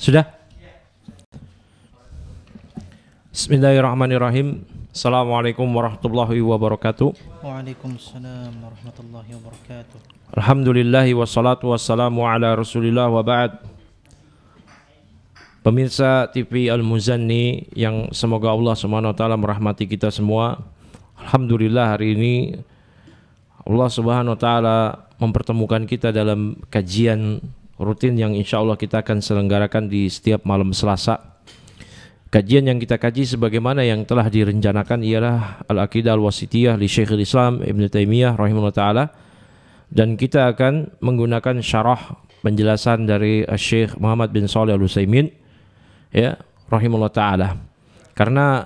Sudah? Bismillahirrahmanirrahim. Assalamualaikum warahmatullahi wabarakatuh. Waalaikumsalam warahmatullahi wabarakatuh. Alhamdulillahi wassalatu wassalamu ala rasulillah wa ba'd. Pemirsa TV Al-Muzanni yang semoga Allah Subhanahu wa taala merahmati kita semua. Alhamdulillah hari ini Allah Subhanahu wa taala mempertemukan kita dalam kajian rutin yang insya Allah kita akan selenggarakan di setiap malam Selasa. Kajian yang kita kaji sebagaimana yang telah direncanakan ialah Al-Aqidah Al-Wasithiyah li Syekhul Islam Ibnu Taimiyah rahimahullah ta'ala, dan kita akan menggunakan syarah penjelasan dari Syekh Muhammad bin Shalih Al-Utsaimin ya rahimahullah ta'ala. Karena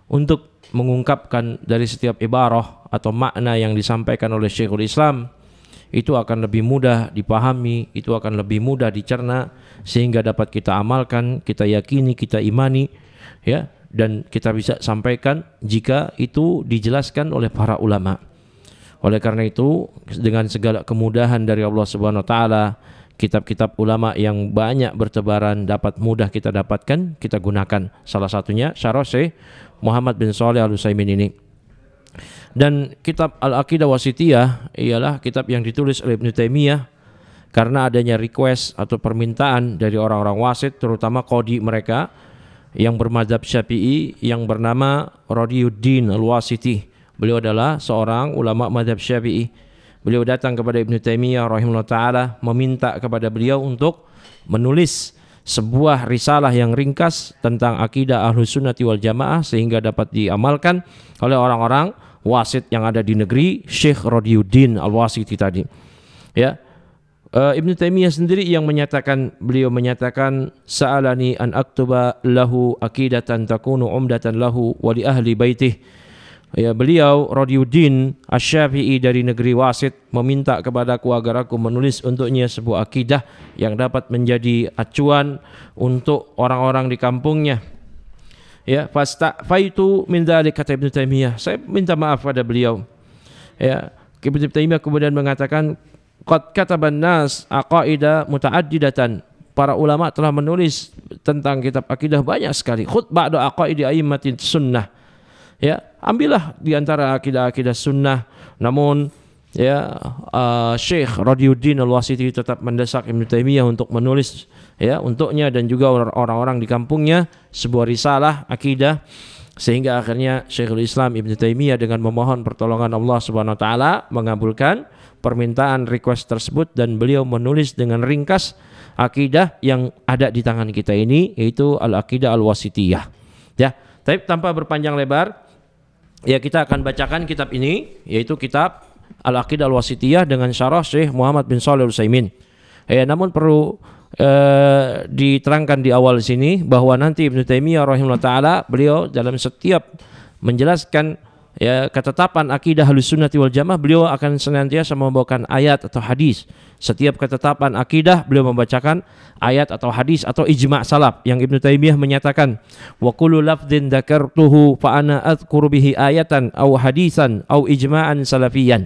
untuk mengungkapkan dari setiap ibarah atau makna yang disampaikan oleh Syekhul Islam itu akan lebih mudah dipahami, itu akan lebih mudah dicerna sehingga dapat kita amalkan, kita yakini, kita imani ya, dan kita bisa sampaikan jika itu dijelaskan oleh para ulama. Oleh karena itu dengan segala kemudahan dari Allah Subhanahu wa taala, kitab-kitab ulama yang banyak bertebaran dapat mudah kita dapatkan, kita gunakan. Salah satunya syarah Syekh Muhammad bin Shalih Al-Utsaimin ini. Dan kitab Al-Aqidah Wasithiyah ialah kitab yang ditulis oleh Ibnu Taimiyah karena adanya request atau permintaan dari orang-orang wasit, terutama qadhi mereka yang bermadzhab Syafi'i yang bernama Radiyuddin Al-Wasiti. Beliau adalah seorang ulama mazhab Syafi'i. Beliau datang kepada Ibnu Taimiyah rahimahullah ta'ala meminta kepada beliau untuk menulis sebuah risalah yang ringkas tentang akidah Ahlus Sunnati wal Jamaah sehingga dapat diamalkan oleh orang-orang wasit yang ada di negeri Syekh Radiyuddin Al-Wasiti tadi. Ya. Ibnu Taimiyah sendiri yang menyatakan, beliau menyatakan sa'alani an aktuba lahu aqidatan takunu umdatan lahu wa li ahli baitih. Ya, beliau Radiyuddin Asy-Syafi'i dari negeri Wasit meminta kepadaku agar aku menulis untuknya sebuah akidah yang dapat menjadi acuan untuk orang-orang di kampungnya. Ya, fastafaitu min dzalik, kata Ibnu Taimiyah. Saya minta maaf pada beliau. Ya, Ibnu Taimiyah kemudian mengatakan qad kataban nas aqaida mutaaddidatan. Para ulama telah menulis tentang kitab akidah banyak sekali. Khud ba'da aqaidi a'immatin sunnah. Ya, ambillah di antara akidah-akidah sunnah. Namun ya Syekh Radiyuddin Al-Wasiti tetap mendesak Ibnu Taimiyah untuk menulis ya untuknya dan juga orang-orang di kampungnya sebuah risalah akidah, sehingga akhirnya Syekhul Islam Ibnu Taimiyah dengan memohon pertolongan Allah Subhanahu wa taala mengabulkan permintaan request tersebut dan beliau menulis dengan ringkas akidah yang ada di tangan kita ini, yaitu Al-Aqidah Al-Wasithiyah. Ya, tapi tanpa berpanjang lebar ya kita akan bacakan kitab ini, yaitu kitab Al-Aqidah Al-Wasithiyah dengan syarah Syekh Muhammad bin Shalih Al-Utsaimin. Namun perlu diterangkan di awal sini bahwa nanti Ibnu Taimiyah rahimahullah taala beliau dalam setiap menjelaskan ya ketetapan akidah Ahlus Sunnati wal Jamaah, beliau akan senantiasa membawakan ayat atau hadis. Setiap ketetapan akidah beliau membacakan ayat atau hadis atau ijma' salaf yang Ibnu Taimiyah menyatakan wa kullu lafdhin dzakartuhu fa ana adzkuru bihi ayatan aw hadisan aw ijma'an salafiyan.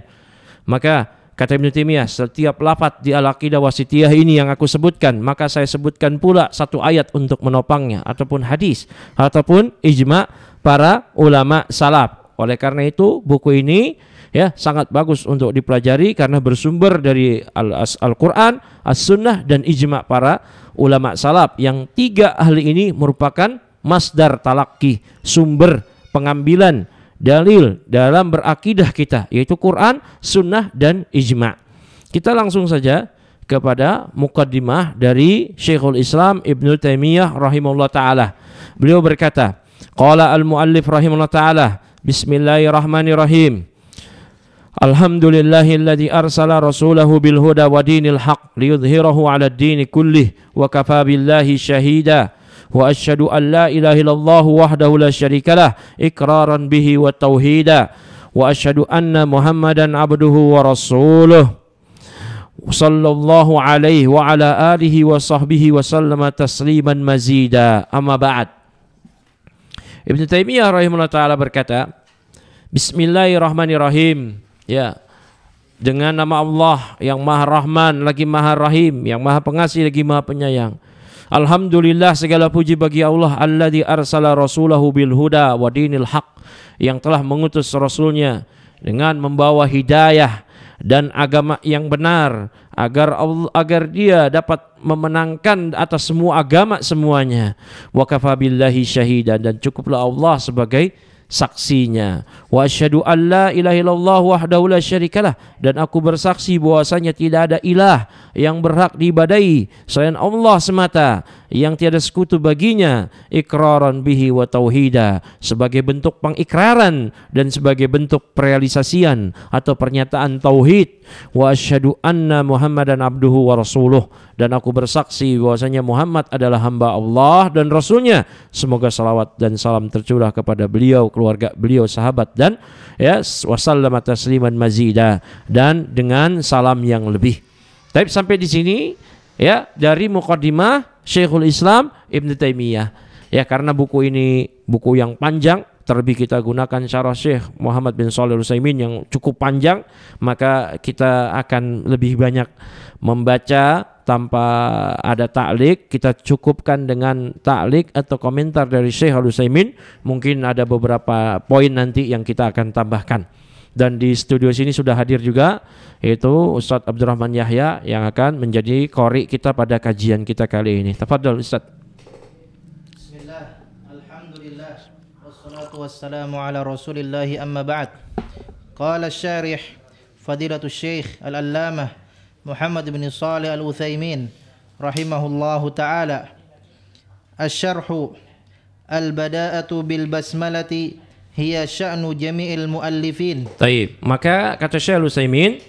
Maka kata Ibnu Taimiyah, setiap lafaz di Al-Aqidah Wasithiyah ini yang aku sebutkan, maka saya sebutkan pula satu ayat untuk menopangnya ataupun hadis ataupun ijma' para ulama salaf. Oleh karena itu buku ini ya sangat bagus untuk dipelajari karena bersumber dari Al-Quran, As-Sunnah dan ijma' para ulama salaf yang tiga ahli ini merupakan masdar talaqi, sumber pengambilan dalil dalam berakidah kita, yaitu Quran, Sunnah dan ijma'. Kita langsung saja kepada muqaddimah dari Syekhul Islam Ibnu Taimiyah rahimahullah ta'ala. Beliau berkata, qala al-muallif rahimahullah ta'ala, bismillahirrahmanirrahim. Alhamdulillahilladzi arsala rasulahu bil huda wa dinil haq liyudhhirahu 'ala ad-dini kullih wa kafa billahi syahida wa asyhadu an la ilaha illallah wahdahu la syarikalah iqraran bihi wa tauhida wa asyhadu anna Muhammadan abduhu wa rasuluh sallallahu alaihi wa ala alihi wa sahbihi wa sallama tasliman mazida. Amma ba'd. Ibnu Taimiyah rahimahullah ta'ala berkata, bismillahirrahmanirrahim. Ya, dengan nama Allah yang Maha Rahman lagi Maha Rahim, yang Maha Pengasih lagi Maha Penyayang. Alhamdulillah, segala puji bagi Allah alladzi arsala rasulahu bil huda wa dinil haq, yang telah mengutus rasulnya dengan membawa hidayah dan agama yang benar, agar dia dapat memenangkan atas semua agama semuanya. Wa kafa billahi syahidan, dan cukuplah Allah sebagai saksinya. Wa asyhadu an la ilaha illallah wahdahu la syarikalah, dan aku bersaksi bahwasanya tidak ada ilah yang berhak diibadahi selain Allah semata, yang tiada sekutu baginya, iqraran bihi wa tauhida, sebagai bentuk pengikraran dan sebagai bentuk perealisasian atau pernyataan tauhid. Wa asyhadu anna Muhammadan abduhu wa rasuluh, dan aku bersaksi bahwasanya Muhammad adalah hamba Allah dan Rasulnya. Semoga salawat dan salam tercurah kepada beliau, keluarga beliau, sahabat, dan wasallama tasliman mazida, dan dengan salam yang lebih. Tapi sampai di sini ya dari muqaddimah Syekhul Islam Ibn Taimiyah. Ya, karena buku ini buku yang panjang, terlebih kita gunakan syarah Syekh Muhammad bin Shalih Al-Utsaimin yang cukup panjang, maka kita akan lebih banyak membaca tanpa ada ta'liq. Kita cukupkan dengan ta'liq atau komentar dari Syekh Al-Utsaimin. Mungkin ada beberapa poin nanti yang kita akan tambahkan. Dan di studio sini sudah hadir juga yaitu Ustadz Abdurrahman Yahya yang akan menjadi qori kita pada kajian kita kali ini. Tafadhol Ustadz. Bismillah, alhamdulillah, wassalatu wassalamu ala rasulillahi, amma ba'd. Qala syarih fadilatul syekh al-allamah Muhammad bin Shalih Al-Utsaimin rahimahullahu ta'ala, asy-syarhu al-bada'atu bil basmalati hiya sya'nu jami'il muallifin. Baik, maka kata Syekh Al-Utsaimin,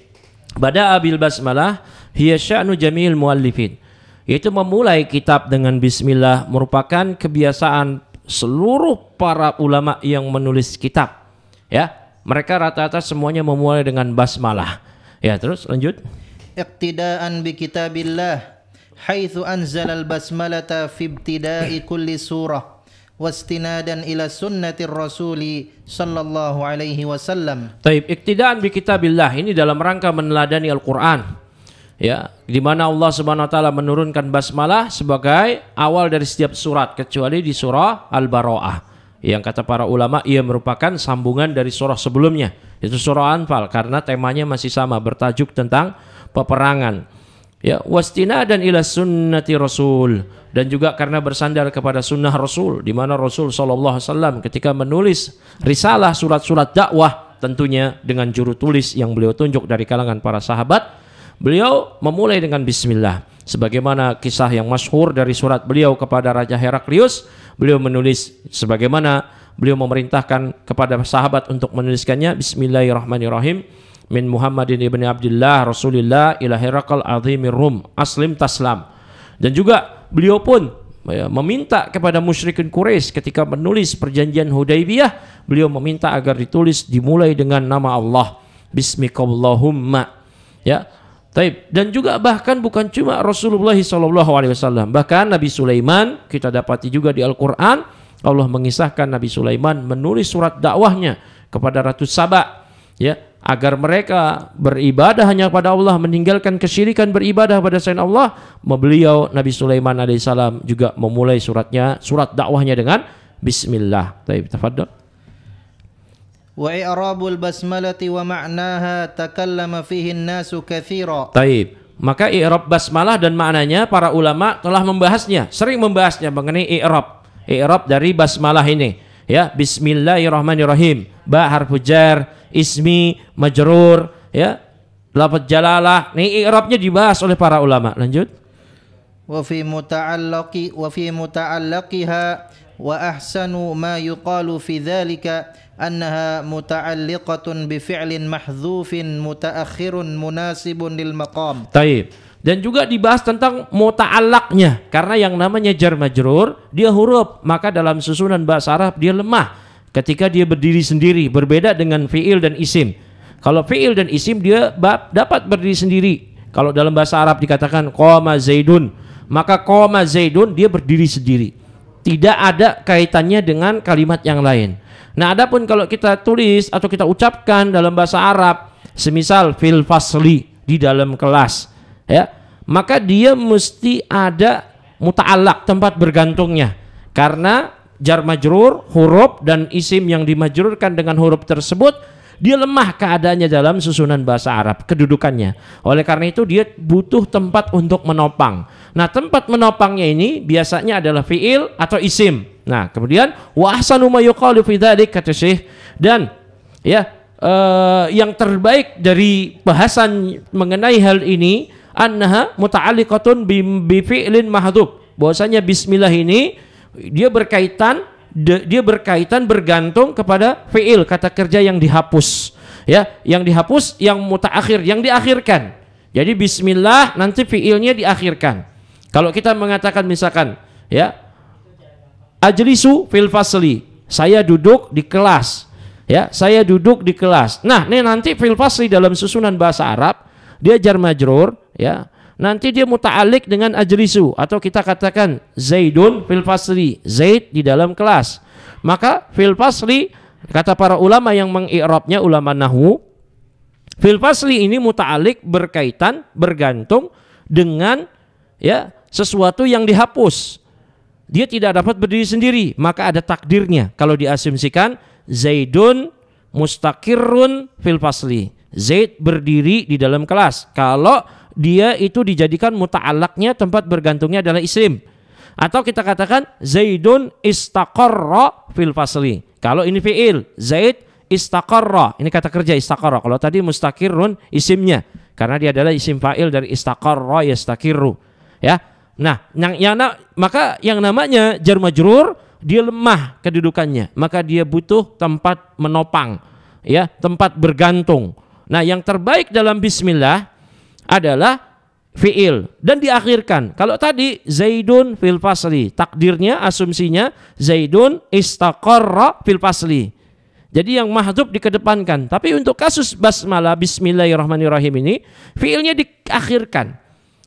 bada'a bil basmalah hiya sya'nu jami'il muallifin, yaitu memulai kitab dengan bismillah merupakan kebiasaan seluruh para ulama yang menulis kitab. Ya, mereka rata-rata semuanya memulai dengan basmalah. Ya, terus lanjut. Iqtidaan bi kitabillah haitsu anzala al-basmalata fi ibtida'i kulli surah wastinadan ila sunnatir rasuli sallallahu alaihi wasallam. Taib, iktidaan bi kitabillah ini dalam rangka meneladani Al-Qur'an. Ya, di mana Allah Subhanahu wa taala menurunkan basmalah sebagai awal dari setiap surat kecuali di surah Al-Bara'ah. Yang kata para ulama ia merupakan sambungan dari surah sebelumnya, yaitu surah Anfal, karena temanya masih sama, bertajuk tentang peperangan. Ya, wastinadan ila sunnati rasul, dan juga karena bersandar kepada sunnah Rasul, di mana Rasul sallallahu alaihi wasallam ketika menulis risalah, surat-surat dakwah, tentunya dengan juru tulis yang beliau tunjuk dari kalangan para sahabat, beliau memulai dengan bismillah. Sebagaimana kisah yang masyhur dari surat beliau kepada Raja Heraklius, beliau menulis sebagaimana beliau memerintahkan kepada sahabat untuk menuliskannya, bismillahirrahmanirrahim, min Muhammadin ibni Abdullah Rasulillah ila Herakal azimir Rum aslim taslam. Dan juga beliau pun meminta kepada musyrikin Quraisy ketika menulis perjanjian Hudaybiyah, beliau meminta agar ditulis dimulai dengan nama Allah, bismikallahumma. Ya, taib. Dan juga bahkan bukan cuma Rasulullah SAW, bahkan Nabi Sulaiman kita dapati juga di Al-Quran, Allah mengisahkan Nabi Sulaiman menulis surat dakwahnya kepada Ratu Saba, ya, agar mereka beribadah hanya pada Allah, meninggalkan kesyirikan beribadah pada selain Allah. Beliau Nabi Sulaiman alaihissalam juga memulai surat dakwahnya dengan bismillah. Taib, tafadhol. Wa i'rabul basmalati wa ma'naha takallama fihi an-nasu katsira. Taib. Maka i'rab basmalah dan maknanya para ulama telah membahasnya, sering membahasnya mengenai i'rab. I'rab dari basmalah ini, ya, bismillahirrahmanirrahim, ba harfu jar, ismi, majrur, ya, lafaz jalalah. Ini i'rabnya dibahas oleh para ulama. Lanjut. Wa fi muta'allaqiha wa ahsanu ma yuqalu fi dzalika annaha muta'alliqatun bi fi'lin mahdhufin mutaakhirun munasibun lil maqam. Taib. Dan juga dibahas tentang muta'allaqnya, karena yang namanya jar majrur dia huruf, maka dalam susunan bahasa Arab dia lemah ketika dia berdiri sendiri, berbeda dengan fi'il dan isim. Kalau fi'il dan isim dia dapat berdiri sendiri. Kalau dalam bahasa Arab dikatakan qama zaidun, maka qama zaidun dia berdiri sendiri, tidak ada kaitannya dengan kalimat yang lain. Nah, adapun kalau kita tulis atau kita ucapkan dalam bahasa Arab, semisal fil fasli, di dalam kelas, ya, maka dia mesti ada muta'allaq, tempat bergantungnya. Karena jar majrur, huruf dan isim yang dimajrurkan dengan huruf tersebut, dia lemah keadaannya dalam susunan bahasa Arab, kedudukannya. Oleh karena itu dia butuh tempat untuk menopang. Nah, tempat menopangnya ini biasanya adalah fiil atau isim. Nah, kemudian wa ahsanu ma yuqalu fi dzalik, kata Syekh, dan ya yang terbaik dari bahasan mengenai hal ini annaha muta'alliqatun bi fi'lin mahdhuf. Bahwasanya bismillah ini dia berkaitan bergantung kepada fiil, kata kerja yang dihapus, ya, yang dihapus, yang mutaakhir, yang diakhirkan. Jadi bismillah nanti fiilnya diakhirkan. Kalau kita mengatakan misalkan, ya, ajlisu fil fasli, saya duduk di kelas, ya, saya duduk di kelas. Nah, ini nanti fil fasli dalam susunan bahasa Arab dia jar majrur, ya. Nanti dia muta'alliq dengan ajlisu, atau kita katakan Zaidun fil fasli, Zaid di dalam kelas. Maka fil fasli, kata para ulama yang mengi'rabnya, ulama nahwu, fil fasli ini muta'alliq, berkaitan, bergantung dengan, ya, sesuatu yang dihapus. Dia tidak dapat berdiri sendiri, maka ada takdirnya. Kalau diasumsikan Zaidun mustaqirrun fil fasli, Zaid berdiri di dalam kelas. Kalau dia itu dijadikan muta'allaqnya, tempat bergantungnya adalah isim. Atau kita katakan Zaidun istaqarra fil fasli. Kalau ini fi'il, Zaid istaqarra, ini kata kerja istaqarra. Kalau tadi mustaqirrun isimnya, karena dia adalah isim fa'il dari istaqarra yastaqirru, ya. Nah, maka yang namanya jar majrur dia lemah kedudukannya, maka dia butuh tempat menopang, ya, tempat bergantung. Nah, yang terbaik dalam bismillah adalah fiil dan diakhirkan. Kalau tadi Zaidun fil fasli, takdirnya, asumsinya Zaidun istaqarra fil fasli. Jadi yang mahdhuf dikedepankan. Tapi untuk kasus basmalah, bismillahirrahmanirrahim ini, fiilnya diakhirkan.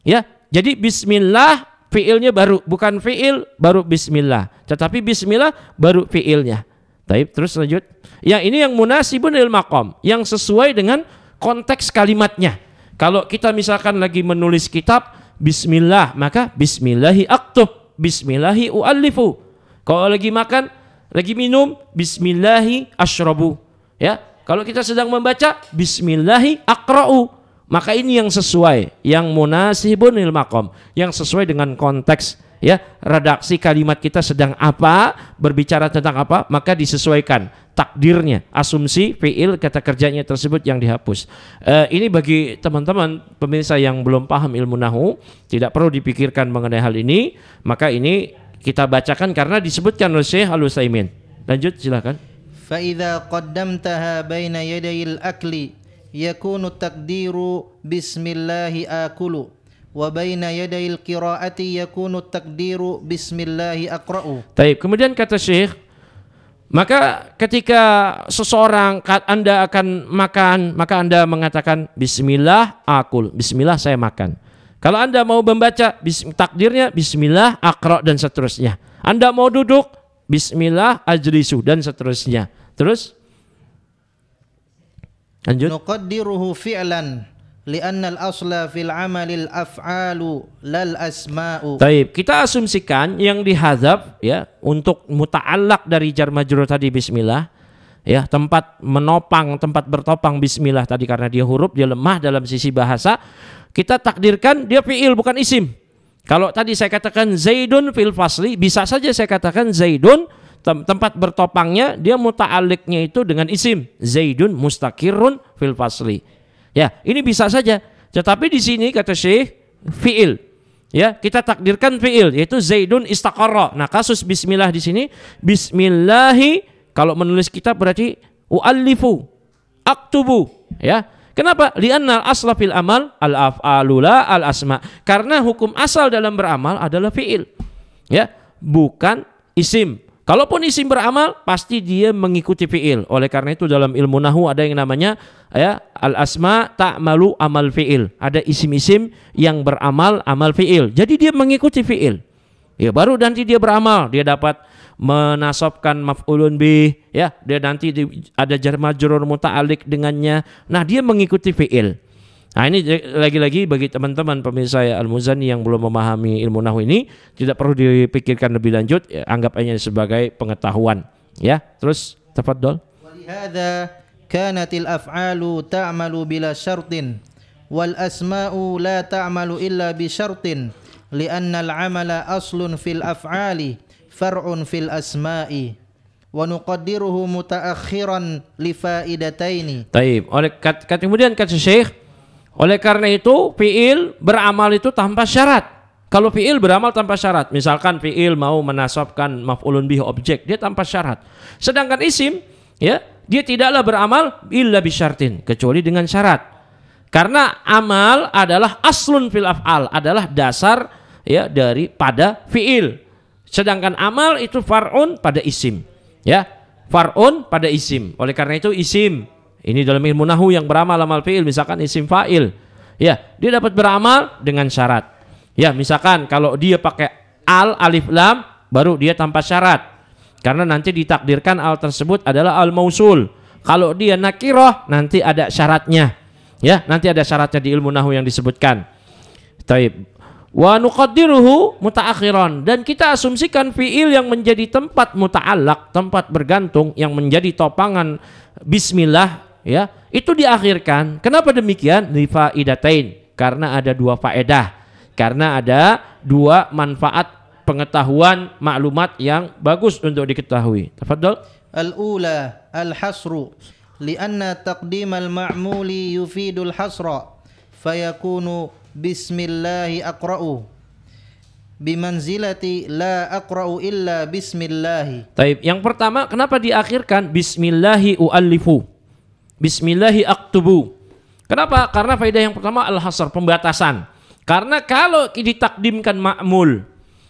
Ya, jadi bismillah fiilnya baru, bukan fiil baru bismillah, tetapi bismillah baru fiilnya. Baik, terus lanjut. Yang ini yang munasibun lil maqam, yang sesuai dengan konteks kalimatnya. Kalau kita misalkan lagi menulis kitab bismillah, maka bismillahi aktub, bismillahi uallifu. Kalau lagi makan, lagi minum, bismillahi asyrabu. Ya, kalau kita sedang membaca, bismillahi aqra'u. Maka ini yang sesuai, yang munasibun lil maqam, yang sesuai dengan konteks, ya, redaksi kalimat kita sedang apa, berbicara tentang apa, maka disesuaikan takdirnya, asumsi fiil, kata kerjanya tersebut yang dihapus. Ini bagi teman-teman pemirsa yang belum paham ilmu nahwu, tidak perlu dipikirkan mengenai hal ini. Maka ini kita bacakan karena disebutkan oleh Syekh Al-Utsaimin. Lanjut, silakan. Fa idza qaddamtaha baina yadayil akli yakunu takdiru bismillahi akulu, wa baina yadayil qiraati yakunu takdiru bismillahi aqra'u. Baik, kemudian kata Syekh, maka ketika seseorang, Anda akan makan, maka Anda mengatakan bismillah akul, bismillah saya makan. Kalau Anda mau membaca, takdirnya bismillah aqra dan seterusnya. Anda mau duduk, bismillah ajlisu dan seterusnya. Terus lanjut. Nuqaddiruhu fi'lan li'anna al-asla fil amalil af'alu lal asma'u. Baik, kita asumsikan yang dihadzaf, ya, untuk muta'allaq dari jar majrur tadi bismillah, ya, tempat menopang, tempat bertopang bismillah tadi, karena dia huruf, dia lemah dalam sisi bahasa. Kita takdirkan dia fi'il bukan isim. Kalau tadi saya katakan Zaidun fil fasli, bisa saja saya katakan Zaidun tempat bertopangnya dia muta'alliqnya itu dengan isim, Zaidun mustaqirrun fil fasli. Ya, ini bisa saja. Tetapi di sini kata Syekh fiil. Ya, kita takdirkan fiil, yaitu Zaidun istaqarra. Nah, kasus bismillah di sini, bismillahi kalau menulis kitab berarti uallifu, aktubu, ya. Kenapa? Li'anna al-asla fil amal al-af'alu la al-asma. Karena hukum asal dalam beramal adalah fiil. Ya, bukan isim. Kalaupun isim beramal, pasti dia mengikuti fiil. Oleh karena itu dalam ilmu nahwu ada yang namanya, ya, al-asma ta'malu amal fiil. Ada isim-isim yang beramal amal fiil. Jadi dia mengikuti fiil. Ya, baru nanti dia beramal, dia dapat menasabkan maf'ulun bih, ya, dia nanti ada jar majrur muta'alliq dengannya. Nah, dia mengikuti fiil. Nah ini lagi-lagi bagi teman-teman pemirsa Al-Muzani yang belum memahami ilmu nahwu ini, tidak perlu dipikirkan lebih lanjut, ya, anggap hanya sebagai pengetahuan. Ya, terus tafadhol. Walihada kanatil af'alu ta'malu bila syartin wal asma'u la ta'malu illa bi syartin li'anna al-'amala aslun fil af'ali far'un fil asma'i wa nuqaddiruhu mutaakhiran li faidataini. Taib. Kemudian kata Syekh, oleh karena itu fi'il beramal itu tanpa syarat. Kalau fi'il beramal tanpa syarat, misalkan fi'il mau menasabkan maf'ulun bih objek, dia tanpa syarat. Sedangkan isim, ya, dia tidaklah beramal illa bisyartin, kecuali dengan syarat. Karena amal adalah aslun fil af'al, adalah dasar ya daripada fi'il. Sedangkan amal itu far'un pada isim, ya. Far'un pada isim. Oleh karena itu isim, ini dalam ilmu nahwu yang beramal amal fi'il, misalkan isim fa'il, ya, dia dapat beramal dengan syarat. Ya, misalkan kalau dia pakai alif lam, baru dia tanpa syarat. Karena nanti ditakdirkan al tersebut adalah al mausul. Kalau dia nakirah, nanti ada syaratnya. Ya, nanti ada syaratnya di ilmu nahwu yang disebutkan. Taib. Wa nuqaddiruhu mutaakhiran, dan kita asumsikan fiil yang menjadi tempat muta'allaq, tempat bergantung yang menjadi topangan bismillah, ya, itu diakhirkan. Kenapa demikian? Li faidatain, karena ada dua faedah. Karena ada dua manfaat pengetahuan maklumat yang bagus untuk diketahui. Tafadhol. Al-ula al-hasru lianna taqdim al-ma'muli yufidul hasra fayakunu bismillahi aqra'u bimanzilati la aqra'u illa bismillahi. Taib. Yang pertama, kenapa diakhirkan bismillahi u'allifu, bismillahi aktubu? Kenapa? Karena faedah yang pertama al-hasr, pembatasan. Karena kalau ditakdimkan ma'mul,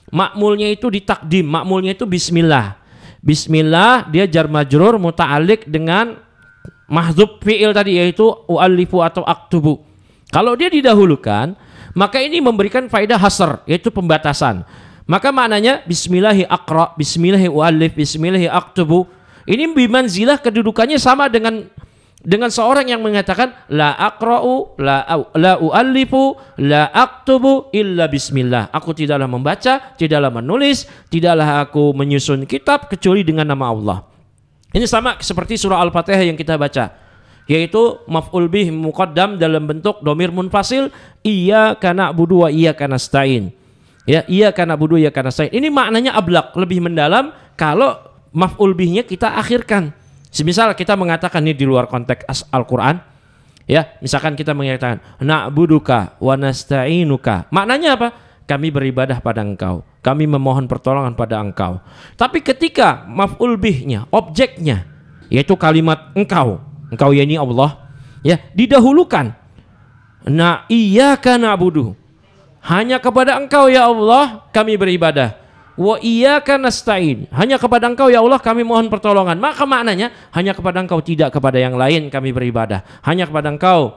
ma'mulnya itu ditakdim, ma'mulnya itu bismillah. Bismillah dia jar majrur muta'alliq dengan mahdzub fi'il tadi, yaitu u'allifu atau aktubu. Kalau dia didahulukan, maka ini memberikan faedah hasr, yaitu pembatasan. Maka maknanya bismillahi aqra, bismillahi u'allif, bismillahi aktubu. Ini bimanzilah, kedudukannya sama dengan seorang yang mengatakan la aqra'u, la u'allifu, la aktubu illa bismillah. Aku tidaklah membaca, tidaklah menulis, tidaklah aku menyusun kitab kecuali dengan nama Allah. Ini sama seperti surah Al-Fatihah yang kita baca, yaitu maf'ul bih muqaddam dalam bentuk dhamir munfasil, iyyaka na'budu wa iyyaka nasta'in. Ya, iyyaka na'budu wa iyyaka nasta'in. Ini maknanya ablaq, lebih mendalam kalau maf'ul bihnya kita akhirkan. Semisal kita mengatakan ini di luar konteks Al-Quran, ya, misalkan kita mengatakan na'buduka wa nasta'inuka, maknanya apa? Kami beribadah pada engkau, kami memohon pertolongan pada engkau. Tapi ketika maf'ul bihnya, objeknya, yaitu kalimat engkau ya ini Allah, ya, didahulukan, na iyyaka na'budu, hanya kepada engkau ya Allah kami beribadah. Wa iyyaka nasta'in, hanya kepada engkau ya Allah kami mohon pertolongan. Maka maknanya hanya kepada engkau, tidak kepada yang lain kami beribadah. Hanya kepada engkau,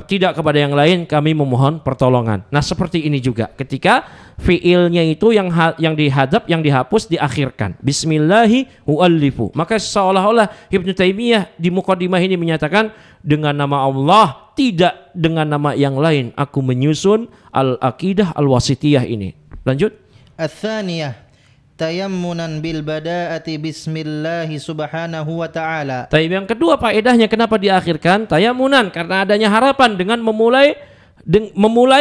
tidak kepada yang lain kami memohon pertolongan. Nah seperti ini juga ketika fiilnya itu yang dihadzaf, yang dihapus, diakhirkan bismillahi u'allifu, maka seolah-olah Ibnu Taimiyah di muqaddimah ini menyatakan dengan nama Allah, tidak dengan nama yang lain aku menyusun al-aqidah al-wasitiyah ini. Lanjut. Ats-tsaniyah tayammunan bil bada'ati bismillahi subhanahu wa ta'ala. Tapi yang kedua faedahnya kenapa diakhirkan tayamunan, karena adanya harapan dengan memulai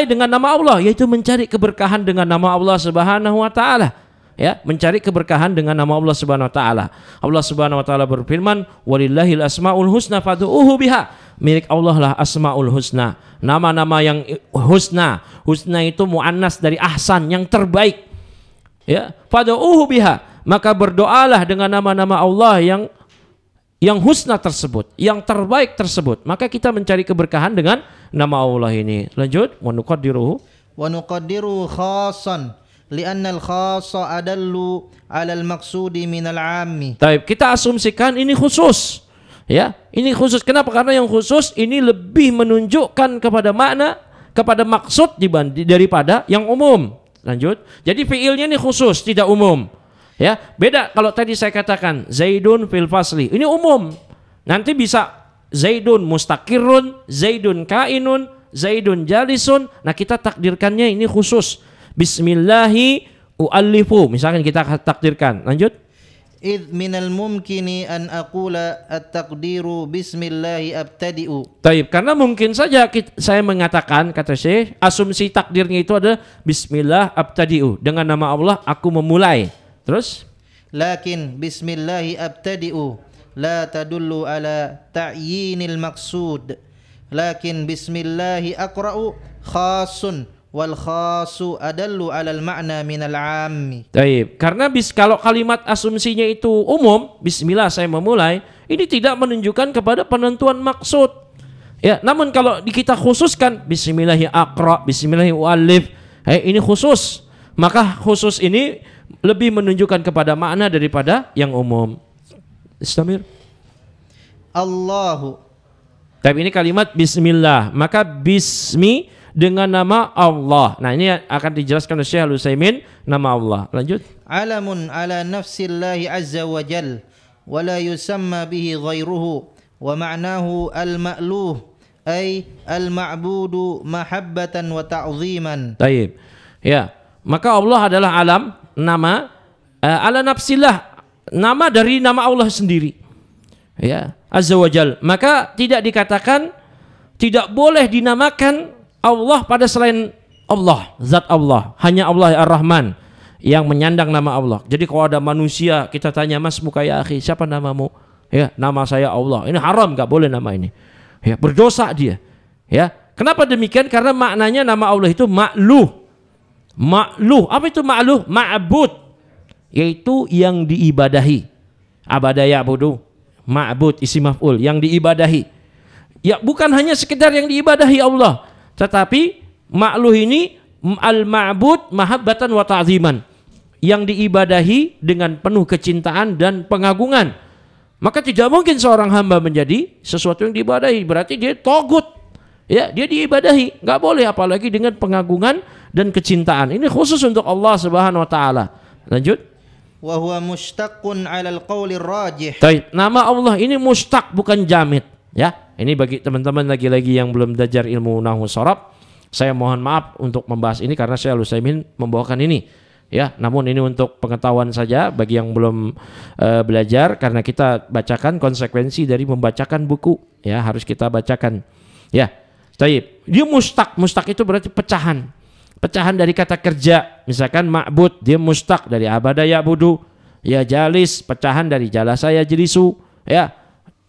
dengan nama Allah, yaitu mencari keberkahan dengan nama Allah Subhanahu wa taala. Ya, mencari keberkahan dengan nama Allah Subhanahu wa taala. Allah Subhanahu wa taala berfirman, "Walillahil asmaul husna fad'uuhu biha." Milik Allah lah asmaul husna, nama-nama yang husna. Husna itu muannas dari ahsan, yang terbaik. Ya, fad'uuhu biha, maka berdoalah dengan nama-nama Allah yang husna tersebut, yang terbaik tersebut. Maka kita mencari keberkahan dengan nama Allah ini. Lanjut, wa nuqaddiruhu khassan li'anna al-khassa adallu 'ala al-maqsudi min al-'ammi. Baik, kita asumsikan ini khusus. Ya, ini khusus. Kenapa? Karena yang khusus ini lebih menunjukkan kepada makna, kepada maksud daripada yang umum. Lanjut. Jadi fiilnya ini khusus, tidak umum. Ya, beda kalau tadi saya katakan Zaidun fil fasli. Ini umum. Nanti bisa Zaidun mustaqirrun, Zaidun kainun, Zaidun jalisun. Nah, kita takdirkannya ini khusus. Bismillahi u'allifu. Misalkan kita takdirkan. Lanjut. Idh minal mumkini an aqula at-taqdiru bismillahi abtadi'u. Taib, karena mungkin saja saya mengatakan, kata Syekh, asumsi takdirnya itu adalah bismillah abtadi'u, dengan nama Allah aku memulai. Terus? Lakin bismillahi abtadi'u la tadullu ala ta'yinil maqsud. Lakin bismillahi aqra'u khasun wal khasu adallu alal ma'na minal ammi. Taib. Karena kalau kalimat asumsinya itu umum, bismillah saya memulai, ini tidak menunjukkan kepada penentuan maksud. Ya, namun kalau kita khususkan bismillahi aqra, bismillahi u'allif, ini khusus. Maka khusus ini lebih menunjukkan kepada makna daripada yang umum. Istamir. Allahu. Tapi ini kalimat bismillah, maka bismi dengan nama Allah. Nah, ini akan dijelaskan oleh Syekh Al-Utsaimin, nama Allah. Lanjut. Alamun ala nafsillahi azza wa jal wa la yusamma bihi ghairuhu wa ma'nahu al-ma'luh ay al-ma'budu mahabbatan wa ta'ziman. Baik. Ya, maka Allah adalah alam, nama ala nafsillah, nama dari nama Allah sendiri. Ya, azza wa jal. Maka tidak dikatakan, tidak boleh dinamakan Allah pada selain Allah, zat Allah. Hanya Allah Ar-Rahman yang menyandang nama Allah. Jadi kalau ada manusia kita tanya, mas muka ya akhi, siapa namamu? Ya, nama saya Allah. Ini haram, gak boleh nama ini. Ya, berdosa dia. Ya, kenapa demikian? Karena maknanya nama Allah itu ma'luh. Ma'luh, apa itu ma'luh? Ma'bud, yaitu yang diibadahi. Abada ya'budu, ma'bud, isim maf'ul, yang diibadahi. Ya, bukan hanya sekedar yang diibadahi Allah, tetapi ma'luh ini al-ma'bud mahabbatan wa ta'ziman, yang diibadahi dengan penuh kecintaan dan pengagungan. Maka tidak mungkin seorang hamba menjadi sesuatu yang diibadahi, berarti dia togut. Ya, dia diibadahi, nggak boleh, apalagi dengan pengagungan dan kecintaan. Ini khusus untuk Allah Subhanahu wa taala. Lanjut. Wa huwa mushtaqun 'alal qawli rajih. Baik, nama Allah ini mustaq, bukan jamid. Ya, ini bagi teman-teman lagi-lagi yang belum belajar ilmu nahwu sharaf, saya mohon maaf untuk membahas ini karena Syekh Al-Utsaimin membawakan ini. Ya, namun ini untuk pengetahuan saja bagi yang belum belajar, karena kita bacakan konsekuensi dari membacakan buku. Ya, harus kita bacakan. Ya, baik. Dia mustaq. Mustaq itu berarti pecahan. Pecahan dari kata kerja. Misalkan ma'bud, dia mustaq dari abada ya'budu. Ya, jalis, pecahan dari jalasa yajlisu. Ya,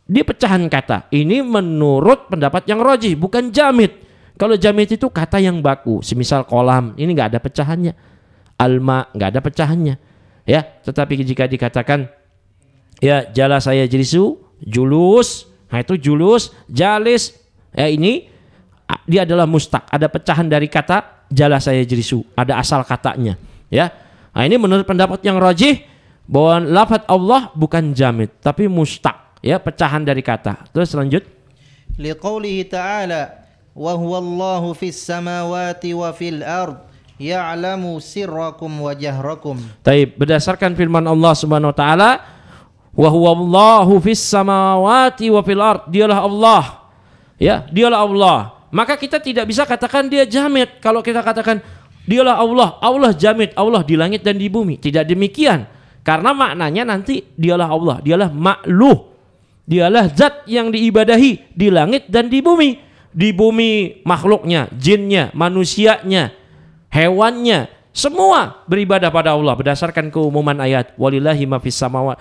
dia pecahan kata. Ini menurut pendapat yang rajih, bukan jamid. Kalau jamid itu kata yang baku, semisal kolam, ini nggak ada pecahannya. Alma, nggak ada pecahannya. Ya, tetapi jika dikatakan ya jala saya jelisu, julus, nah itu julus, jalis, ya ini dia adalah mustaq, ada pecahan dari kata jala saya jelisu, ada asal katanya. Ya, nah ini menurut pendapat yang rajih bahwa lafaz Allah bukan jamid, tapi mustaq. Ya, pecahan dari kata. Terus lanjut. Liqaulihi ta'ala wa huwallahu fis samawati wa fil ard ya'lamu sirrakum wa jahrakum. Taib, berdasarkan firman Allah Subhanahu wa taala, wa huwallahu fis samawati wa fil ard, dialah Allah. Ya, dialah Allah. Maka kita tidak bisa katakan dia jamid. Kalau kita katakan dialah Allah, Allah jamid, Allah di langit dan di bumi. Tidak demikian. Karena maknanya nanti dialah Allah, dialah ma'luh. Dialah zat yang diibadahi di langit dan di bumi. Di bumi makhluknya, jinnya, manusianya, hewannya, semua beribadah pada Allah berdasarkan keumuman ayat. Walillahi ma fis samawati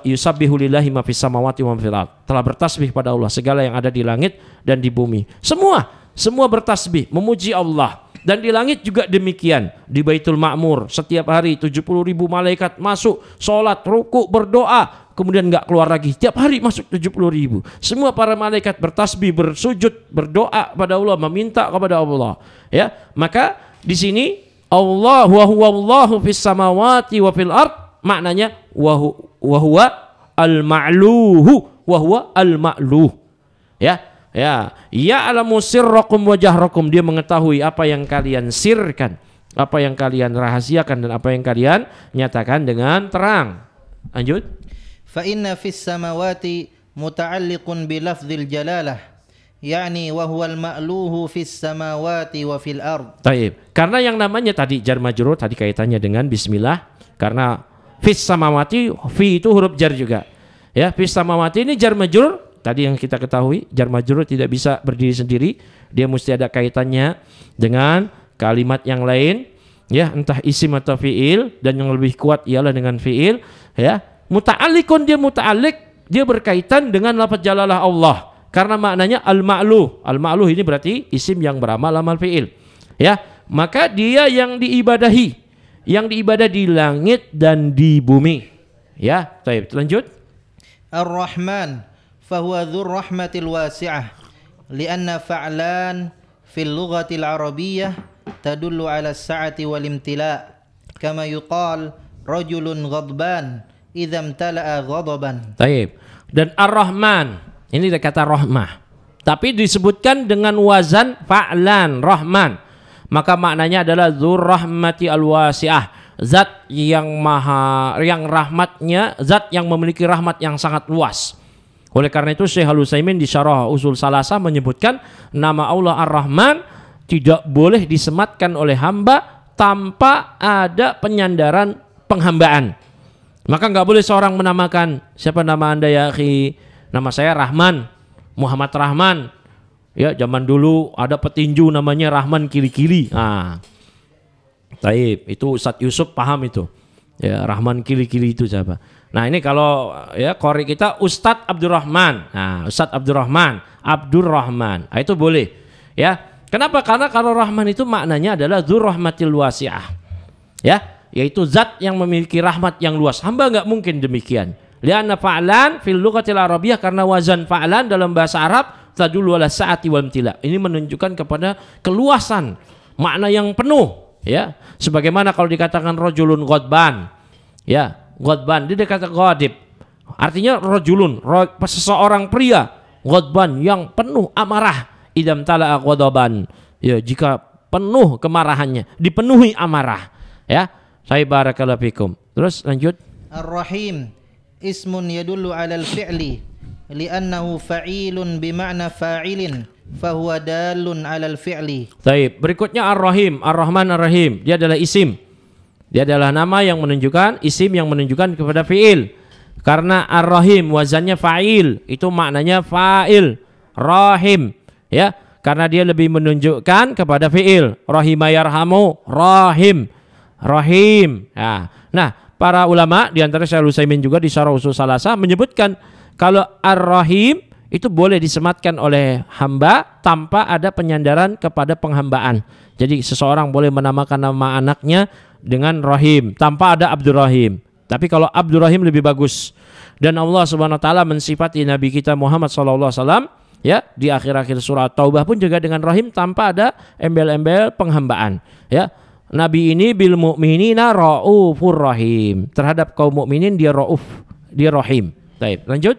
yusabbihu lillahi ma fis samawati wa fil ard. Telah bertasbih pada Allah segala yang ada di langit dan di bumi. Semua bertasbih, memuji Allah. Dan di langit juga demikian. Di Baitul Ma'mur setiap hari 70.000 malaikat masuk, sholat, ruku, berdoa, kemudian nggak keluar lagi. Tiap hari masuk 70.000. Semua para malaikat bertasbih, bersujud, berdoa pada Allah, meminta kepada Allah. Ya, maka di sini Allah wa huwallahu fis samawati wa fil ard, maknanya wa huwa al-ma'luhu wa huwa al-ma'luh. Ya. Ya, ya'lamu sirrakum wa jahrakum, dia mengetahui apa yang kalian sirkan, apa yang kalian rahasiakan, dan apa yang kalian nyatakan dengan terang. Lanjut. Fa inna fis samawati muta'alliqun bi lafdzil jalalah يعني وهو المألوه في السماوات وفي الأرض. Taib. Karena yang namanya tadi jar majrur tadi kaitannya dengan bismillah, karena fis samawati, fi itu huruf jar juga. Ya, fis samawati ini jar majrur, tadi yang kita ketahui jar majrur tidak bisa berdiri sendiri, dia mesti ada kaitannya dengan kalimat yang lain, ya, entah isim atau fiil, dan yang lebih kuat ialah dengan fiil, ya. Muta'alliqun, dia muta'alliq, dia berkaitan dengan lafaz jalalah Allah. Karena maknanya al-ma'luh. Al-ma'luh ini berarti isim yang beramal amal fi'il. Ya, maka dia yang diibadahi, yang diibadah di langit dan di bumi. Ya, baik, lanjut. Ar-Rahman fahuwa dzur rahmatil wasi'ah li'anna fa'lan fil lughatil arabiyyah tadullu 'ala as-sa'ati wal imtila' kama yuqal rajulun ghadban idza imtala'a ghadaban. Baik. Dan Ar-Rahman ini ada kata rahmah, tapi disebutkan dengan wazan fa'lan, rahman. Maka maknanya adalah dzur rahmati al-wasi'ah, zat yang maha, yang rahmatnya, zat yang memiliki rahmat yang sangat luas. Oleh karena itu Syekh Al-Utsaimin di Syarah Usul Salasah menyebutkan nama Allah Ar-Rahman tidak boleh disematkan oleh hamba tanpa ada penyandaran penghambaan. Maka nggak boleh seorang menamakan, siapa nama anda ya akhi? Nama saya Rahman, Muhammad Rahman. Ya, zaman dulu ada petinju namanya Rahman Kili-Kili. Taib, itu Ustadz Yusuf paham itu. Ya, Rahman Kili-Kili itu siapa? Nah, ini kalau ya qori kita Ustadz Abdurrahman. Nah, Ustadz Abdurrahman, Abdurrahman. Nah, itu boleh. Ya. Kenapa? Karena kalau Rahman itu maknanya adalah dzur rahmatil wasi'ah. Ya, yaitu zat yang memiliki rahmat yang luas. Hamba nggak mungkin demikian. Lianna fa'lan fil lughatil arabiyyah, karena wazan fa'lan dalam bahasa Arab tadullu ala sa'ati wal imtila. Ini menunjukkan kepada keluasan, makna yang penuh, ya. Sebagaimana kalau dikatakan rajulun ghadban, ya, ghadban dia kata ghadib. Artinya rajulun, seseorang pria, ghadban yang penuh amarah, idam tala'a ghadaban. Ya, jika penuh kemarahannya, dipenuhi amarah, ya. Saya barakallahu fikum. Terus lanjut. Ar-Rahim ismun yadullu 'ala al-fi'li li'annahu fa'ilun bima'na fa'ilin fahuwa dalun 'ala al-fi'li. Baik, berikutnya Ar-Rahim, Ar-Rahman Ar-Rahim. Dia adalah isim. Dia adalah nama yang menunjukkan, isim yang menunjukkan kepada fi'il. Karena Ar-Rahim wazannya fa'il, itu maknanya fa'il, rahim, ya. Karena dia lebih menunjukkan kepada fi'il. Rahima yarhamu, rahim, rahim. Nah, para ulama di antara Syekh Al-Utsaimin juga di Syarah Usul Salasah menyebutkan kalau Ar-Rahim itu boleh disematkan oleh hamba tanpa ada penyandaran kepada penghambaan. Jadi seseorang boleh menamakan nama anaknya dengan Rahim tanpa ada Abdurrahim. Tapi kalau Abdurrahim lebih bagus. Dan Allah Subhanahu wa taala mensifati Nabi kita Muhammad sallallahu alaihi wasallam, ya, di akhir-akhir surat Taubah pun juga dengan Rahim tanpa ada embel-embel penghambaan, ya. Nabi ini bil mu'minina raufur rahim. Terhadap kaum mukminin dia rauf, dia rahim. Baik, lanjut.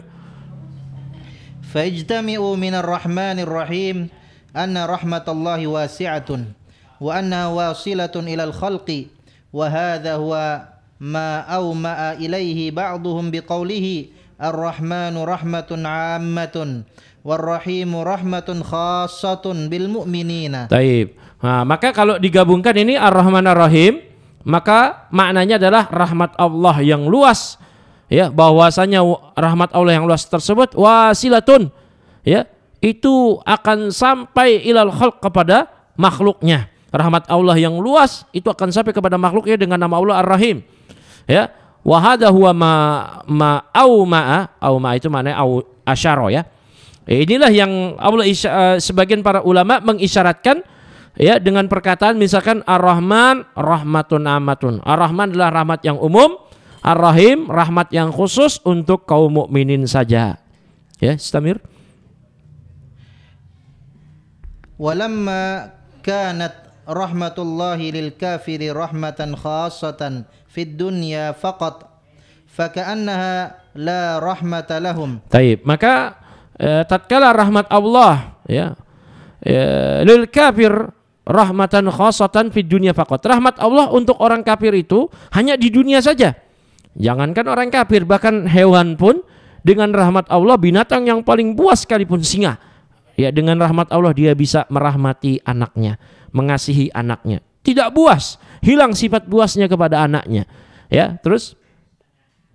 Fajtami'u minar rahmanir rahim anna rahmatallahi wasi'atun wa anna wasilatun ilal khalqi wa hadha huwa ma awma'a ilaihi ba'duhum biqaulihi ar-rahmanu rahmatun 'ammatun war-rahimu rahmatun khassatun bil mu'minina. Baik. Nah, maka kalau digabungkan ini Ar-Rahman Ar-Rahim, maka maknanya adalah rahmat Allah yang luas, ya, bahwasanya rahmat Allah yang luas tersebut wasilatun, ya, itu akan sampai ilal khalq, kepada makhluknya. Rahmat Allah yang luas itu akan sampai kepada makhluknya dengan nama Allah Ar-Rahim, ya. Wa hadza huwa ma itu maknanya asyara, ya. Inilah yang Allah sebagian para ulama mengisyaratkan, ya, dengan perkataan misalkan Ar-Rahman rahmatun amatun. Ar-Rahman adalah rahmat yang umum, Ar-Rahim rahmat yang khusus untuk kaum mukminin saja. Ya, istamir. Walamma kanat rahmatullahi lil kafiri rahmatan khassatan fid dunya faqat faka'annaha la rahmata lahum. Baik, maka tatkala rahmat Allah, ya, lil kafir rahmatan khassatan fid dunya faqat. Rahmat Allah untuk orang kafir itu hanya di dunia saja. Jangankan orang kafir, bahkan hewan pun dengan rahmat Allah, binatang yang paling buas sekalipun, singa, ya dengan rahmat Allah dia bisa merahmati anaknya, mengasihi anaknya. Tidak buas, hilang sifat buasnya kepada anaknya. Ya, terus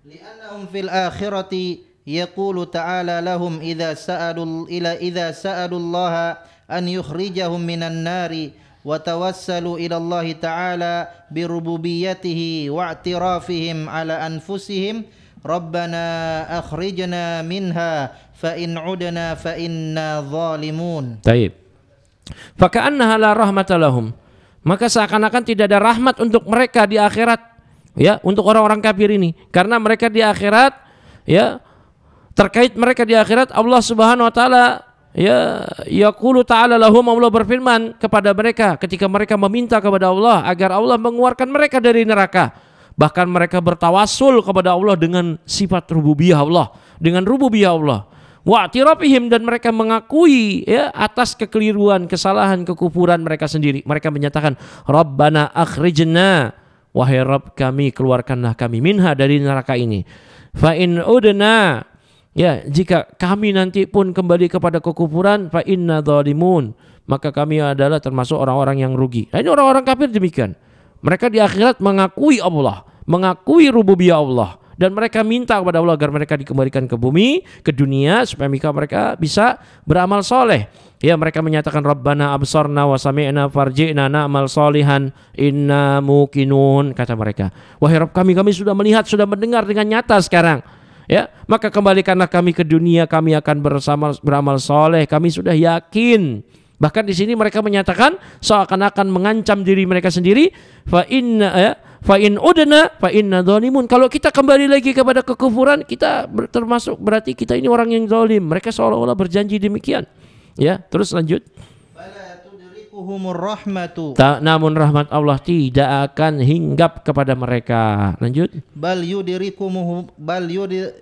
li'annahum fil akhirati yaqulu ta'ala lahum idza sa'alu Allah an yukhrijahum minan nari wa tawassalu ila Allah ta'ala bi rububiyyatihi wa i'tirafihim ala anfusihim rabbana akhrijna minha fa in 'udna fa inna zalimun. Baik. Fa ka'annaha la rahmata lahum. Maka seakan-akan tidak ada rahmat untuk mereka di akhirat, ya, untuk orang-orang kafir ini, karena mereka di akhirat, ya, terkait mereka di akhirat Allah Subhanahu wa taala, ya, yaqulu ta'ala lahum, Allah berfirman kepada mereka ketika mereka meminta kepada Allah agar Allah mengeluarkan mereka dari neraka. Bahkan mereka bertawassul kepada Allah dengan sifat rububiyah Allah, dengan rububiyah Allah. Wa'tirafihim, dan mereka mengakui, ya, atas kekeliruan, kesalahan, kekufuran mereka sendiri. Mereka menyatakan Rabbana akhrijna, wahai Rabb kami, keluarkanlah kami, minha, dari neraka ini. Fa in udna, ya, jika kami nanti pun kembali kepada kekufuran, fa inna zalimun, maka kami adalah termasuk orang-orang yang rugi. Nah, ini orang-orang kafir demikian. Mereka di akhirat mengakui Allah, mengakui rububiyah Allah, dan mereka minta kepada Allah agar mereka dikembalikan ke bumi, ke dunia, supaya mereka bisa beramal soleh. Ya, mereka menyatakan Rabbana absarna wa sami'na farji'na na'mal solihan inna muqinun, kata mereka. Wahai Rabb kami sudah melihat, sudah mendengar dengan nyata sekarang. Ya, maka kembalikanlah kami ke dunia, kami akan beramal soleh, kami sudah yakin. Bahkan di sini mereka menyatakan seakan-akan mengancam diri mereka sendiri, fa in udna fa inna zalimun. Kalau kita kembali lagi kepada kekufuran, kita termasuk berarti kita ini orang yang zalim. Mereka seolah-olah berjanji demikian. Ya, terus lanjut. Namun rahmat Allah tidak akan hinggap kepada mereka. Lanjut. Bal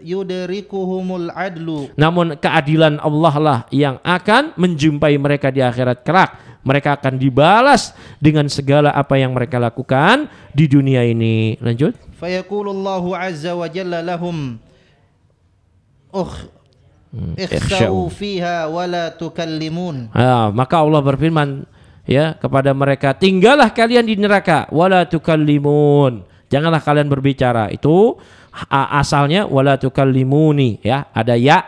yudrikuhumul adlu. Namun keadilan Allah lah yang akan menjumpai mereka di akhirat kelak. Mereka akan dibalas dengan segala apa yang mereka lakukan di dunia ini. Lanjut. Fayaqulullahu azza wa jalla lahum ikhsa'u fiha wa la tukallimun. Maka Allah berfirman, ya, kepada mereka, tinggallah kalian di neraka, wala tukallimun, janganlah kalian berbicara. Itu asalnya wala tukallimuni, ya, ada ya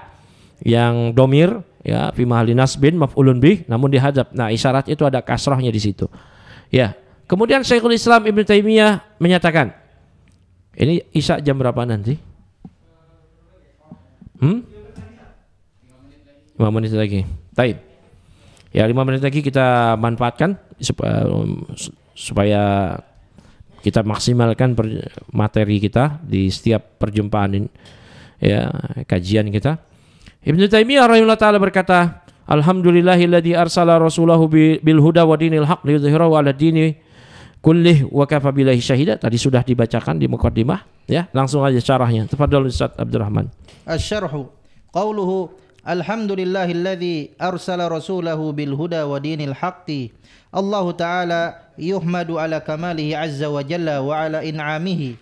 yang domir, ya, fi mahalli nasbin maf'ulun bih, namun dihadzaf. Nah, isyarat itu ada kasrahnya di situ. Ya. Kemudian Syekhul Islam Ibnu Taimiyah menyatakan, ini isya jam berapa nanti? 5 menit lagi. Baik. Ya, 5 menit lagi kita manfaatkan supaya kita maksimalkan materi kita di setiap perjumpaan ini, ya, kajian kita. Ibnu Taimiyah rahimahullah taala berkata, alhamdulillahilladzi arsala rasulahu bil huda wa dinil haq liyudhhirahu 'ala dini kullih wa kafa billahi syahida. Tadi sudah dibacakan di muqaddimah, ya. Langsung aja syarahnya. Tafadhal Ustaz Abdurrahman. Asy-syarhu qauluhu alhamdulillahilladzi arsala rasulahu bil huda wa dinil haqqi. Allah Ta'ala yuhmadu ala kamalihi azza wa jalla wa ala in'amihi.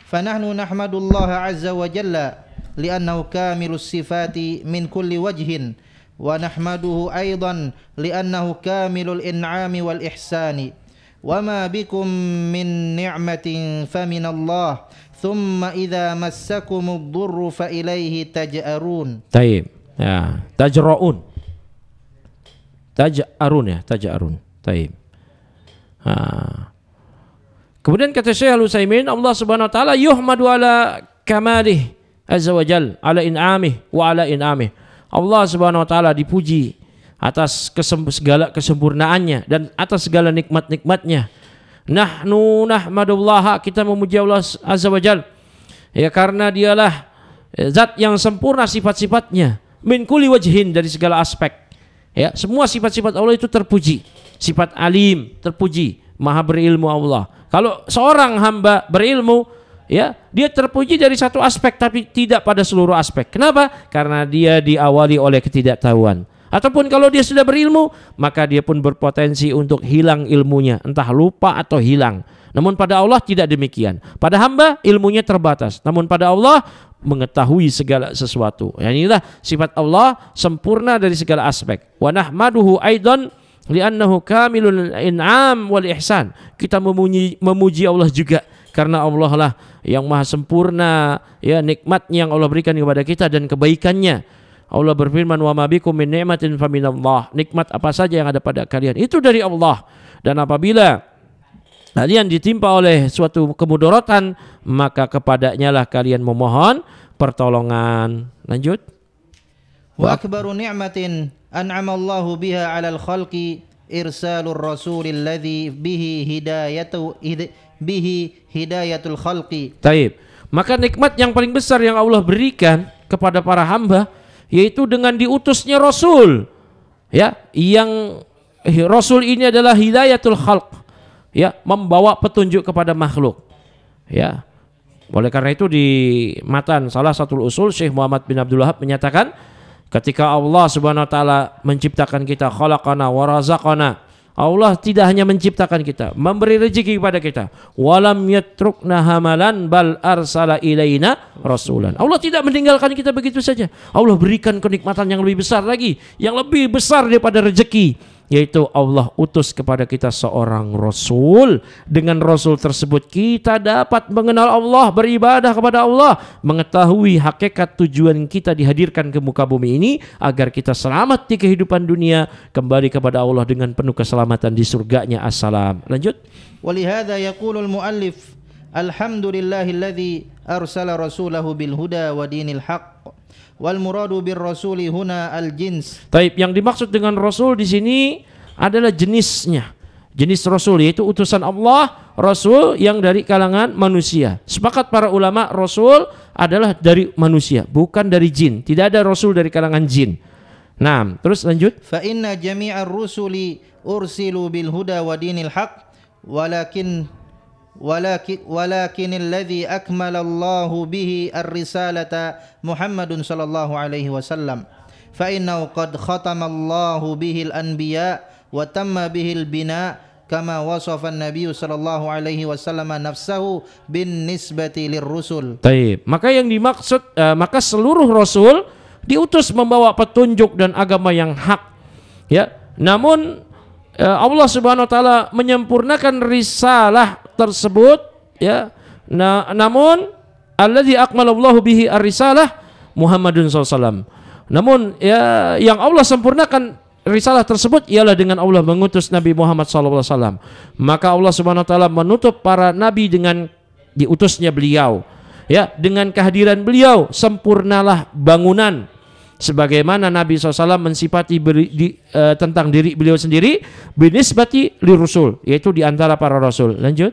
Fanahnu nahmadullaha azza wa jalla li'annahu kamilus sifati min kulli wajhin, wa nahmaduhu aidan li'annahu kamilul in'ami wal ihsani. Wa ma bikum min ni'matin faminallah, thumma idza massakumud durru fa ilaihi taj'arun. Taib. Ya, tajra'un. Taj'arun, ya, taj'arun. Taib. Kemudian kata Syekh Al-Utsaimin, Allah Subhanahu wa taala yuhmadu ala kamalih azza wa jal, ala in'amih wa ala in'amih. Allah Subhanahu wa taala dipuji atas segala kesempurnaannya dan atas segala nikmat-nikmatnya. Nahnu nahmadullaha, kita memuji Allah azza wa jal, ya, karena dialah zat yang sempurna sifat-sifatnya, min kulli wajhin, dari segala aspek. Ya, semua sifat-sifat Allah itu terpuji. Sifat alim terpuji, maha berilmu Allah. Kalau seorang hamba berilmu, ya, dia terpuji dari satu aspek tapi tidak pada seluruh aspek. Kenapa? Karena dia diawali oleh ketidaktahuan. Ataupun kalau dia sudah berilmu, maka dia pun berpotensi untuk hilang ilmunya, entah lupa atau hilang. Namun pada Allah tidak demikian. Pada hamba ilmunya terbatas, namun pada Allah mengetahui segala sesuatu. Inilah sifat Allah sempurna dari segala aspek. Wa nahmaduhu aidan li'annahu kamilul in'am wal ihsan. Kita memuji Allah juga karena Allah lah yang maha sempurna, ya, nikmatnya yang Allah berikan kepada kita dan kebaikannya. Allah berfirman, wa ma bikum min ni'matin faminallah. Nikmat apa saja yang ada pada kalian itu dari Allah. Dan apabila kalian ditimpa oleh suatu kemudaratan, maka kepadanya lah kalian memohon pertolongan. Lanjut. Wa akbaru ni'matin an'ama Allahu biha 'alal khalqi irsalur rasulil ladzi bihi hidayatul khalqi. Taib. Maka nikmat yang paling besar yang Allah berikan kepada para hamba yaitu dengan diutusnya Rasul. Ya, yang Rasul ini adalah hidayatul khalq. Ya, membawa petunjuk kepada makhluk. Ya. Oleh karena itu di matan salah satu usul Syekh Muhammad bin Abdul Wahab menyatakan ketika Allah Subhanahu wa taala menciptakan kita, khalaqana wa razaqana. Allah tidak hanya menciptakan kita, memberi rezeki kepada kita. Walam yatrukna hamalan bal arsala ilaina rasulan. Allah tidak meninggalkan kita begitu saja. Allah berikan kenikmatan yang lebih besar lagi, yang lebih besar daripada rezeki, yaitu Allah utus kepada kita seorang Rasul. Dengan Rasul tersebut kita dapat mengenal Allah, beribadah kepada Allah, mengetahui hakikat tujuan kita dihadirkan ke muka bumi ini agar kita selamat di kehidupan dunia, kembali kepada Allah dengan penuh keselamatan di surganya. Assalam. Lanjut. Walihada yaqulul muallif alhamdulillahilladzi arsala rasulahu bil huda wa dinil haqq. Wal muradu bir rasuli huna al jins. Taib, yang dimaksud dengan rasul di sini adalah jenisnya. Jenis rasul yaitu utusan Allah, rasul yang dari kalangan manusia. Sepakat para ulama rasul adalah dari manusia, bukan dari jin. Tidak ada rasul dari kalangan jin. Nah, terus lanjut. Fa inna jami'ar rusuli ursilu bil huda wa dinil haqq walakin alladhi akmala Allahu bihi ar-risalata Muhammadun sallallahu alaihi wasallam fa innahu qad khatama Allahu bihi al-anbiya wa tamma bihi al-bina kama wasafa an-nabiy sallallahu alaihi wasallam nafsahu bin nisbati lirrusul. Baik, maka yang dimaksud maka seluruh rasul diutus membawa petunjuk dan agama yang hak, ya. Namun Allah Subhanahu wa taala menyempurnakan risalah tersebut, ya. Namun alladzi akmalallahu bihi ar-risalah Muhammadun SAW. Namun ya, yang Allah sempurnakan risalah tersebut ialah dengan Allah mengutus Nabi Muhammad SAW. Maka Allah Subhanahu wa taala menutup para nabi dengan diutusnya beliau, ya, dengan kehadiran beliau sempurnalah bangunan. Sebagaimana Nabi SAW mensifati tentang diri beliau sendiri binisbati lirusul, yaitu di antara para rasul. Lanjut.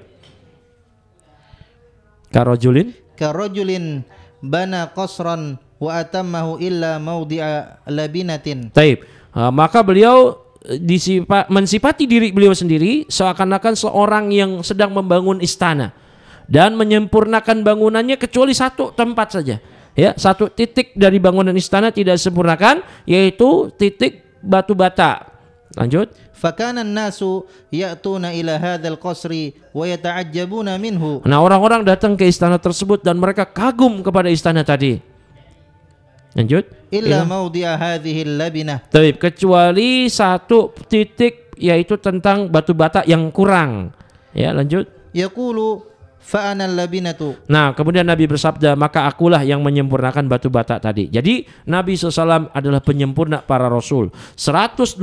Karojulin bana qasran wa atammahu illa mawdi'a labinatin. Taib. Maka beliau mensifati diri beliau sendiri seakan-akan seorang yang sedang membangun istana dan menyempurnakan bangunannya kecuali satu tempat saja. Ya, satu titik dari bangunan istana tidak disempurnakan, yaitu titik batu bata. Lanjut. Fakana an-nasu ya'tuna ila hadzal qasri wa yata'ajjabuna minhu. Nah, orang-orang datang ke istana tersebut dan mereka kagum kepada istana tadi. Lanjut. Illa mawdi'a hadhihi al-labinah. Tapi kecuali satu titik, yaitu tentang batu bata yang kurang. Ya, lanjut. Yaqulu fa'ana al-labinatu. Nah, kemudian Nabi bersabda, maka akulah yang menyempurnakan batu bata tadi. Jadi Nabi SAW adalah penyempurna para rasul. 124.000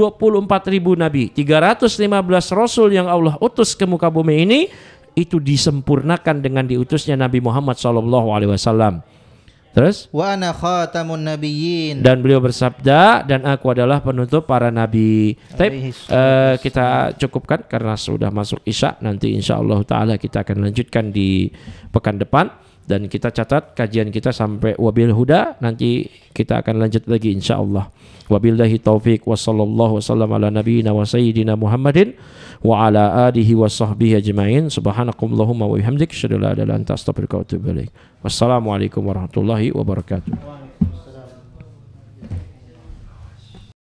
nabi, 315 rasul yang Allah utus ke muka bumi ini, itu disempurnakan dengan diutusnya Nabi Muhammad SAW. Terus, wa ana khatamun nabiyyin. Dan beliau bersabda, dan aku adalah penutup para nabi. Tapi kita cukupkan karena sudah masuk Isya. Nanti insyaallah taala kita akan lanjutkan di pekan depan, dan kita catat kajian kita sampai wabil huda. Nanti kita akan lanjut lagi insyaallah. Wabillahi taufik wa sallallahu wasallam ala nabiyyina wa sayyidina Muhammadin wa ala alihi wa sahbihi ajma'in. Subhanakallahumma wa bihamdik asyhadu an la ilaha illa anta astaghfiruka wa atubu ilaik. Wassalamualaikum warahmatullahi wabarakatuh.